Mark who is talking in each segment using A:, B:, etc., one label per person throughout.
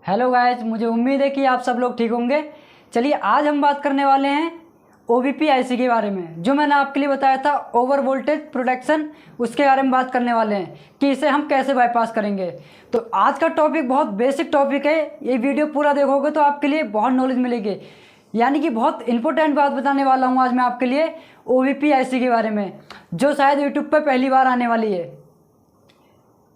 A: Hello guys, मुझे उम्मीद है कि आप सब लोग ठीक होंगे। चलिए आज हम बात करने वाले हैं OBP IC के बारे में, जो मैंने आपके लिए बताया था ओवर वोल्टेज प्रोटेक्शन। उसके बारे में बात करने वाले हैं कि इसे हम कैसे बाईपास करेंगे। तो आज का टॉपिक बहुत बेसिक टॉपिक है। ये वीडियो पूरा देखोगे तो आपके लिए बहुत नॉलेज मिलेगी, यानी कि बहुत इंपॉर्टेंट बात बताने वाला हूँ आज मैं आपके लिए OBP IC के बारे में, जो शायद यूट्यूब पर पहली बार आने वाली है।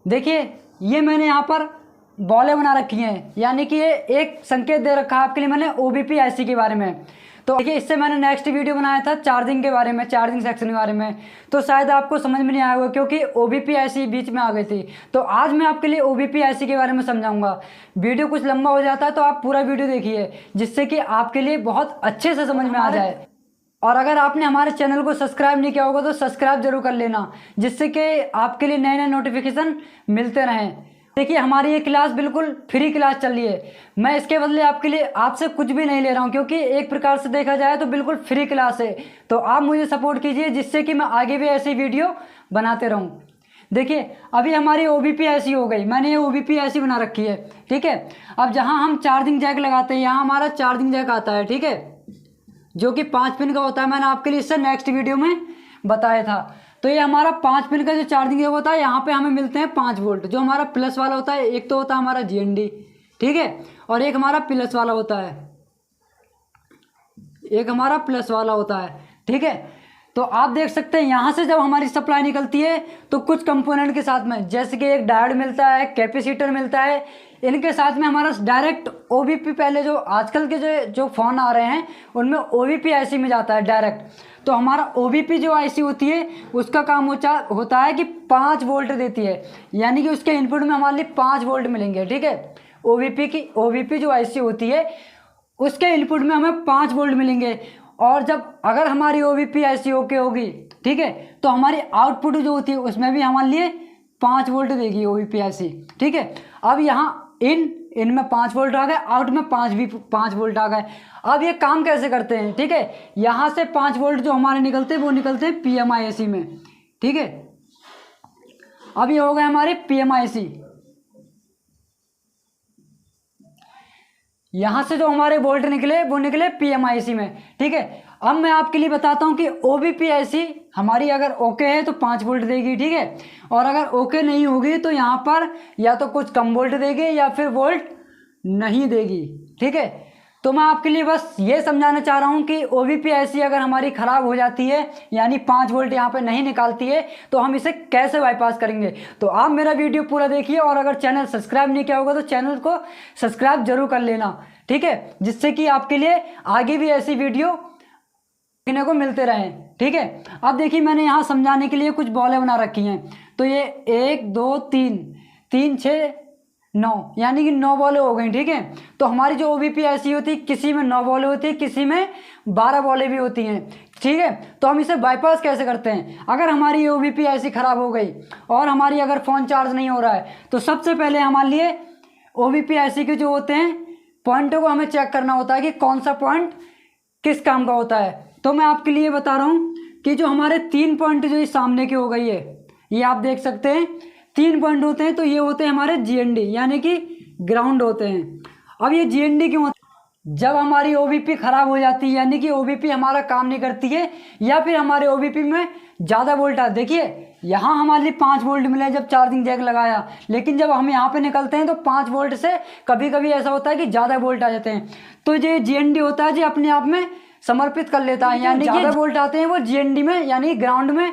A: देखिए, ये मैंने यहाँ पर बॉलें बना रखी हैं, यानी कि ये एक संकेत दे रखा है आपके लिए मैंने OBP IC के बारे में। तो देखिए, इससे मैंने नेक्स्ट वीडियो बनाया था चार्जिंग के बारे में, चार्जिंग सेक्शन के बारे में, तो शायद आपको समझ में नहीं आया होगा क्योंकि OBP IC बीच में आ गई थी। तो आज मैं आपके लिए OBP IC के बारे में समझाऊंगा। वीडियो कुछ लंबा हो जाता है तो आप पूरा वीडियो देखिए, जिससे कि आपके लिए बहुत अच्छे से समझ में आ जाए। और अगर आपने हमारे चैनल को सब्सक्राइब नहीं किया होगा तो सब्सक्राइब जरूर कर लेना, जिससे कि आपके लिए नए नए नोटिफिकेशन मिलते रहें। देखिए, हमारी ये क्लास बिल्कुल फ्री क्लास चल रही है। मैं इसके बदले आपके लिए आपसे कुछ भी नहीं ले रहा हूँ, क्योंकि एक प्रकार से देखा जाए तो बिल्कुल फ्री क्लास है। तो आप मुझे सपोर्ट कीजिए, जिससे कि मैं आगे भी ऐसी वीडियो बनाते रहूँ। देखिए, अभी हमारी OBP IC हो गई, मैंने ये OBP IC बना रखी है, ठीक है। अब जहाँ हम चार्जिंग जैक लगाते हैं, यहाँ हमारा चार्जिंग जैक आता है, ठीक है, जो कि 5 पिन का होता है। मैंने आपके लिए इससे नेक्स्ट वीडियो में बताया था। तो ये हमारा 5 पिन का जो चार्जिंग है होता है, यहाँ पे हमें मिलते हैं 5 वोल्ट। जो हमारा प्लस वाला होता है, एक तो होता है हमारा GND, ठीक है, और एक हमारा प्लस वाला होता है, एक हमारा प्लस वाला होता है, ठीक है। तो आप देख सकते हैं यहाँ से जब हमारी सप्लाई निकलती है तो कुछ कंपोनेंट के साथ में, जैसे कि एक डायोड मिलता है, कैपेसिटर मिलता है, इनके साथ में हमारा डायरेक्ट OBP, पहले जो आजकल के जो फ़ोन आ रहे हैं उनमें OBP IC में जाता है डायरेक्ट। तो हमारा OBP जो IC होती है उसका काम होता है कि 5 वोल्ट देती है, यानी कि उसके इनपुट में हमारे लिए 5 वोल्ट मिलेंगे, ठीक है। OBP जो IC होती है उसके इनपुट में हमें 5 वोल्ट मिलेंगे। और जब अगर हमारी OBP IC ओके होगी, ठीक है, तो हमारी आउटपुट जो होती है उसमें भी हमारे लिए 5 वोल्ट देगी OBP IC, ठीक है। अब यहाँ इन में 5 वोल्ट आ गए, आउट में 5 वोल्ट आ गए। अब ये काम कैसे करते हैं, ठीक है। यहाँ से 5 वोल्ट जो हमारे निकलते हैं वो निकलते हैं PMI IC में, ठीक है। अब ये हो गए हमारे PMI IC। यहाँ से जो हमारे वोल्ट निकले वो निकले PMI IC में, ठीक है। अब मैं आपके लिए बताता हूँ कि OBP IC हमारी अगर ओके है तो 5 वोल्ट देगी, ठीक है, और अगर ओके नहीं होगी तो यहाँ पर या तो कुछ कम वोल्ट देगी या फिर वोल्ट नहीं देगी, ठीक है। तो मैं आपके लिए बस ये समझाना चाह रहा हूँ कि OBP IC अगर हमारी ख़राब हो जाती है, यानी 5 वोल्ट यहाँ पे नहीं निकालती है, तो हम इसे कैसे बाईपास करेंगे। तो आप मेरा वीडियो पूरा देखिए, और अगर चैनल सब्सक्राइब नहीं किया होगा तो चैनल को सब्सक्राइब जरूर कर लेना, ठीक है, जिससे कि आपके लिए आगे भी ऐसी वीडियो देखने को मिलते रहें, ठीक है। अब देखिए, मैंने यहाँ समझाने के लिए कुछ बॉलें बना रखी हैं। तो ये 1 2 3 3 6 9, यानी कि 9 बॉलें हो गई, ठीक है। तो हमारी जो OBP IC होती है, किसी में 9 बॉलें होती है, किसी में 12 बॉलें भी होती हैं, ठीक है। तो हम इसे बाईपास कैसे करते हैं। अगर हमारी OBP IC खराब हो गई और हमारी अगर फ़ोन चार्ज नहीं हो रहा है, तो सबसे पहले हमारे लिए OBP IC के जो होते हैं पॉइंटों को हमें चेक करना होता है कि कौन सा पॉइंट किस काम का होता है। तो मैं आपके लिए बता रहा हूँ कि जो हमारे 3 पॉइंट जो इस सामने की हो गई है, ये आप देख सकते हैं 3 पॉइंट होते हैं। तो ये होते हैं हमारे GND, यानी कि ग्राउंड होते हैं। अब ये GND क्यों होते हैं? जब हमारी OBP खराब हो जाती है, यानी कि OBP हमारा काम नहीं करती है, या फिर हमारे OBP में ज़्यादा वोल्ट आता है। देखिए, यहाँ हमारे लिए 5 वोल्ट मिले जब चार्जिंग जैक लगाया, लेकिन जब हम यहाँ पे निकलते हैं तो 5 वोल्ट से कभी कभी ऐसा होता है कि ज़्यादा वोल्ट आ जाते हैं। तो ये GND होता है जो अपने आप में समर्पित कर लेता है, यानी कि ज़्यादा वोल्ट आते हैं वो GND में, यानी ग्राउंड में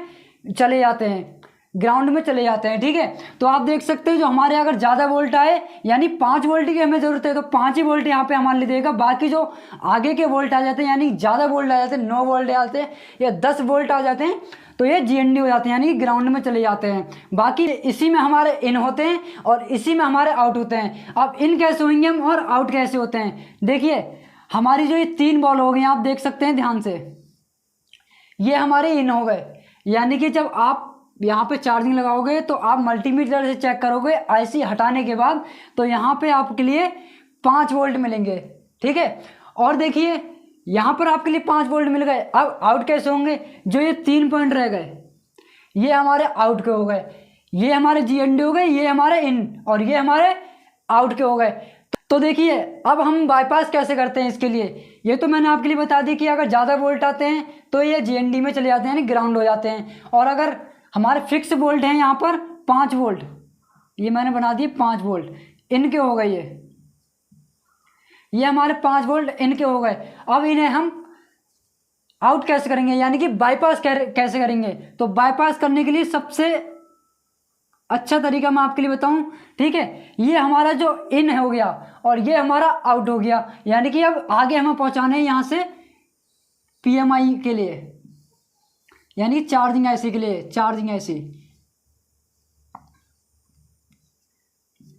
A: चले जाते हैं, ग्राउंड में चले जाते हैं, ठीक है। तो आप देख सकते हैं जो हमारे अगर ज़्यादा वोल्ट आए, यानी 5 वोल्ट की हमें ज़रूरत है, तो 5 ही वोल्ट यहाँ पे हमारे लिए देगा। बाकी जो आगे के वोल्ट आ जाते हैं, यानी ज़्यादा वोल्ट आ जाते हैं, 9 वोल्ट आ जाते हैं या 10 वोल्ट आ जाते हैं, तो ये GND हो जाते हैं, यानी ग्राउंड में चले जाते हैं। बाकी इसी में हमारे इन होते हैं और इसी में हमारे आउट होते हैं। अब इन कैसे होंगे हम और आउट कैसे होते हैं। देखिए, हमारी जो ये 3 बॉल हो गई, आप देख सकते हैं ध्यान से, ये हमारे इन हो गए, यानी कि जब आप यहाँ पे चार्जिंग लगाओगे तो आप मल्टीमीटर से चेक करोगे IC हटाने के बाद, तो यहाँ पे आपके लिए 5 वोल्ट मिलेंगे, ठीक है। और देखिए, यहाँ पर आपके लिए 5 वोल्ट मिल गए। अब आउट कैसे होंगे, जो ये 3 पॉइंट रह गए ये हमारे आउट के हो गए, ये हमारे GND हो गए, ये हमारे इन और ये हमारे आउट के हो गए। तो देखिए अब हम बाईपास कैसे करते हैं इसके लिए, ये तो मैंने आपके लिए बता दी कि अगर ज़्यादा वोल्ट आते हैं तो ये जीएनडी में चले जाते हैं, यानी ग्राउंड हो जाते हैं। और अगर हमारे फिक्स वोल्ट हैं यहाँ पर 5 वोल्ट, ये मैंने बना दिए 5 वोल्ट, इनके हो गए ये हमारे 5 वोल्ट इनके हो गए। अब इन्हें हम आउट कैसे करेंगे, यानी कि बाईपास कैसे करेंगे। तो बाईपास करने के लिए सबसे अच्छा तरीका मैं आपके लिए बताऊं, ठीक है, ये हमारा जो इन हो गया और ये हमारा आउट हो गया, यानी कि अब आगे हमें पहुंचाने हैं यहाँ से पीएमआई के लिए, यानी चार्जिंग आईसी के लिए, चार्जिंग आईसी,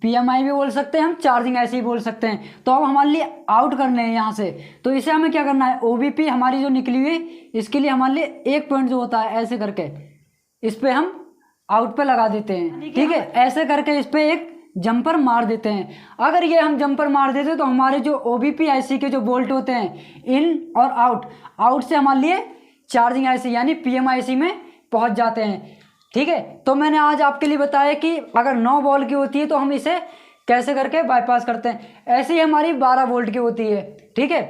A: पीएमआई भी बोल सकते हैं हम, चार्जिंग आईसी भी बोल सकते हैं। तो अब हमारे लिए आउट करने हैं यहाँ से, तो इसे हमें क्या करना है, ओबीपी हमारी जो निकली हुई, इसके लिए हमारे लिए एक पॉइंट जो होता है ऐसे करके इस पे हम आउट पे लगा देते हैं, ठीक है, ऐसे करके इस पे एक जंपर मार देते हैं। अगर ये हम जंपर मार देते तो हमारे जो ओबीपी आईसी के जो बोल्ट होते हैं इन और आउट, आउट से हमारे लिए चार्जिंग आईसी यानी पीएमआईसी में पहुंच जाते हैं, ठीक है। तो मैंने आज आपके लिए बताया कि अगर 9 वोल्ट की होती है तो हम इसे कैसे करके बाईपास करते हैं। ऐसे ही हमारी 12 वोल्ट की होती है, ठीक है,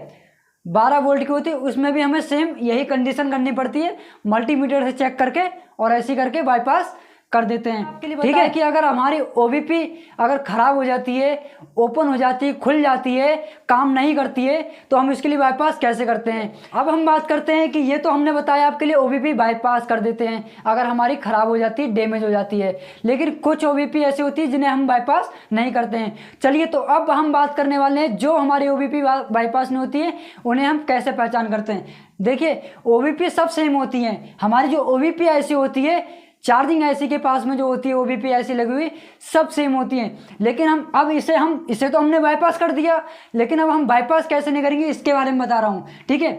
A: 12 वोल्ट की होती है, उसमें भी हमें सेम यही कंडीशन करनी पड़ती है, मल्टीमीटर से चेक करके और ऐसे करके बाईपास कर देते हैं, ठीक है। कि अगर हमारी ओबीपी अगर खराब हो जाती है, ओपन हो जाती है, खुल जाती है, काम नहीं करती है, तो हम इसके लिए बाईपास कैसे करते हैं। अब हम बात करते हैं कि ये तो हमने बताया आपके लिए ओबीपी बाईपास कर देते हैं अगर हमारी खराब हो जाती है, डैमेज हो जाती है, लेकिन कुछ ओबीपी ऐसी होती है जिन्हें हम बाईपास नहीं करते हैं। चलिए तो अब हम बात करने वाले हैं जो हमारी ओबीपी बाईपास नहीं होती है उन्हें हम कैसे पहचान करते हैं। देखिए ओबीपी सब सेम होती हैं, हमारी जो ओबीपी ऐसी होती है चार्जिंग आईसी के पास में जो होती है ओबीपी आईसी लगी हुई सब सेम होती हैं, लेकिन हम इसे तो हमने बाईपास कर दिया, लेकिन अब हम बाईपास कैसे नहीं करेंगे इसके बारे में बता रहा हूँ, ठीक है।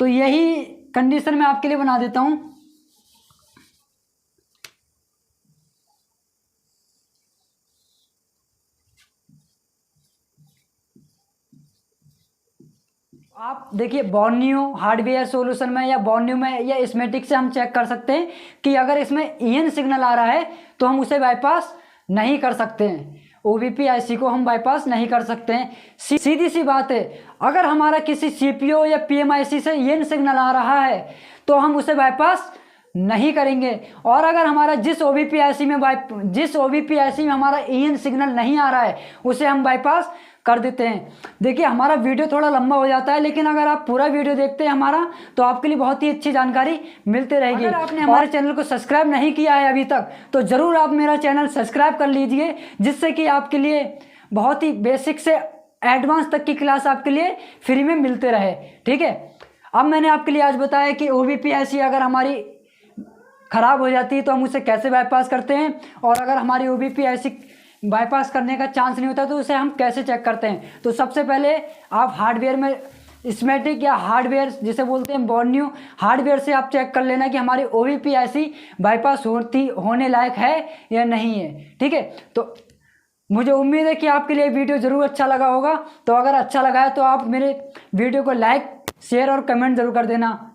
A: तो यही कंडीशन मैं आपके लिए बना देता हूँ। आप देखिए बॉर्नियो हार्डवेयर सॉल्यूशन में या बॉर्नियो में या स्मेटिक से हम चेक कर सकते हैं कि अगर इसमें ईएन सिग्नल आ रहा है तो हम उसे बाईपास नहीं कर सकते हैं, ओबीपी आईसी को हम बाईपास नहीं कर सकते हैं। सीधी सी बात है, अगर हमारा किसी सीपीयू या पीएमआईसी से ईएन सिग्नल आ रहा है तो हम उसे बाईपास नहीं करेंगे, और अगर हमारा जिस ओबीपी आईसी में हमारा ईएन सिग्नल नहीं आ रहा है उसे हम बाईपास कर देते हैं। देखिए हमारा वीडियो थोड़ा लंबा हो जाता है, लेकिन अगर आप पूरा वीडियो देखते हैं हमारा तो आपके लिए बहुत ही अच्छी जानकारी मिलती रहेगी। अगर आपने हमारे चैनल को सब्सक्राइब नहीं किया है अभी तक तो ज़रूर आप मेरा चैनल सब्सक्राइब कर लीजिए, जिससे कि आपके लिए बहुत ही बेसिक से एडवांस तक की क्लास आपके लिए फ्री में मिलते रहे, ठीक है। अब मैंने आपके लिए आज बताया कि ओबीपी आईसी अगर हमारी ख़राब हो जाती है तो हम उसे कैसे बाईपास करते हैं, और अगर हमारी ओबीपी आईसी बाईपास करने का चांस नहीं होता तो उसे हम कैसे चेक करते हैं। तो सबसे पहले आप हार्डवेयर में स्मेटिक या हार्डवेयर जिसे बोलते हैं बॉर्नियो हार्डवेयर से आप चेक कर लेना कि हमारी ओबीपी आईसी बाईपास होने लायक है या नहीं है, ठीक है। तो मुझे उम्मीद है कि आपके लिए वीडियो ज़रूर अच्छा लगा होगा। तो अगर अच्छा लगा है तो आप मेरे वीडियो को लाइक शेयर और कमेंट ज़रूर कर देना।